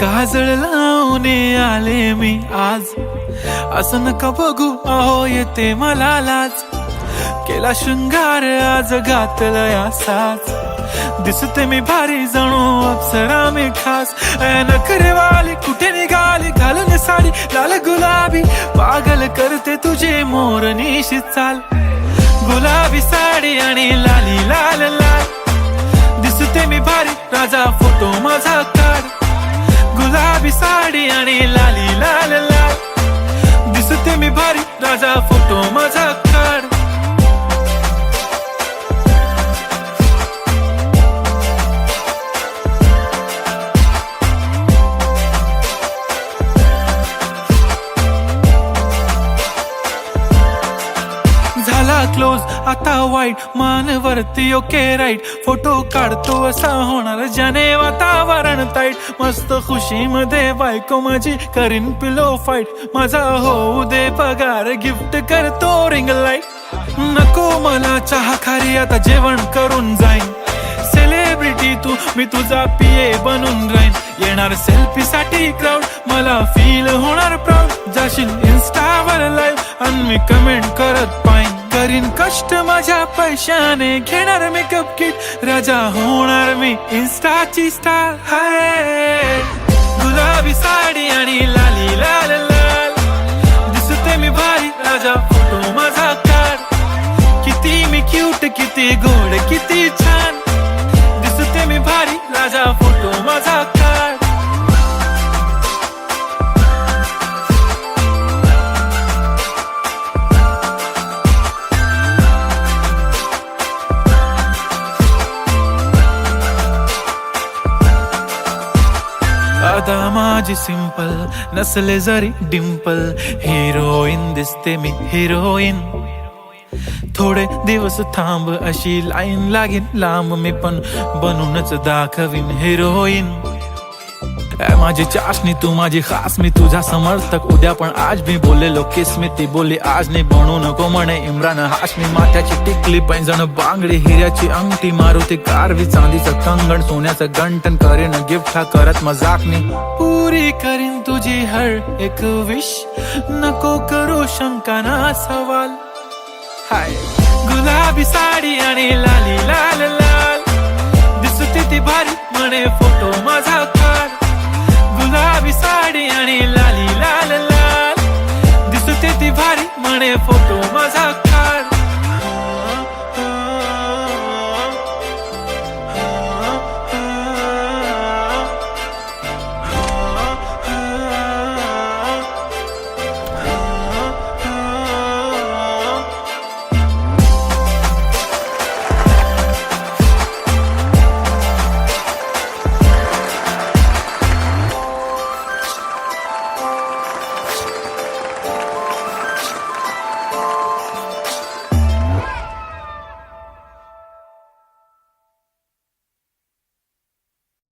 काजळ लावून आले मी आज, असं नका बघू अहो येते मला लाज. केला शृंगार आज घातलाय असाच, दिसते मी भारी जणू अप्सरा मी खास. नखरेवाली कुठे निघाली घालून साडी लाल गुलाबी, पागल करते तुझे मोरनीशी चाल. गुलाबी साडी आणि लाली लाल लाल, दिसते मी भारी राजा फोटो माझा काढ. गुलाबी साडी आणि लाली लाल लाल, दिसते मी भारी राजा फोटो माझा काढ. झाला क्लोज आता वाईट, मान वरती ओके राईट. फोटो काढतो असा होणार ज्याने वातावरण ताईट. मस्त खुशी मध्ये बायको माझी करीन पिलो फाईट. माझा होऊ दे पगार गिफ्ट करतो रिंग लाईट. नको मला चहा खारी आता जेवण करून जाईन. सेलिब्रिटी तू मी तुझा पिये बनून राहीन. येणार सेल्फी साठी क्राऊड मला फील होणार प्राऊड. जाशील इन्स्टावर लाईव्ह आणि मी कमेंट करत पाईन. करीन कष्ट माझ्या पैशाने घेणार मेकअप किट. राजा होणार मी इन्स्टाची स्टार. हाय गुलाबी साडी आणि लाली लाल लाल, दिसते मी भारी राजा फोटो माझा काढ. किती मी क्यूट किती गोड किती छान, दिसते मी भारी राजा फोटो माझा काढ. आता माझी सिंपल नसले जरी डिंपल, हिरोईन दिसते मी हिरोईन. थोडे दिवस थांब अशी लाईन लागेल लांब, मी पण बनूनच दाखवीन हिरोईन. माझी चाशनी तू माझी खास, मी तुझा समर्थक उद्या पण आज. मी बोललेलो किस मी ती बोली आज नाही. बनू नको म्हणे इम्रान हाशमी. माथ्याची टिकली पैंजण बांगडी, हिऱ्याची अंगठी, मारुती कारवी, चांदीचं कंगण, सोन्याचं गंटन. करीन गिफ्ट हा करत मजाकनी. पुरी करीन तुझी हर एक विश, नको करू शंका ना सवाल. हाय गुलाबी साडी आणि लाली लाल लाल, दिसते ती भारी म्हणे फोटो माझा काढ. गुलाबी साडी आणि लाली लाल लाल, दिसते ती भारी म्हणे फोटो माझा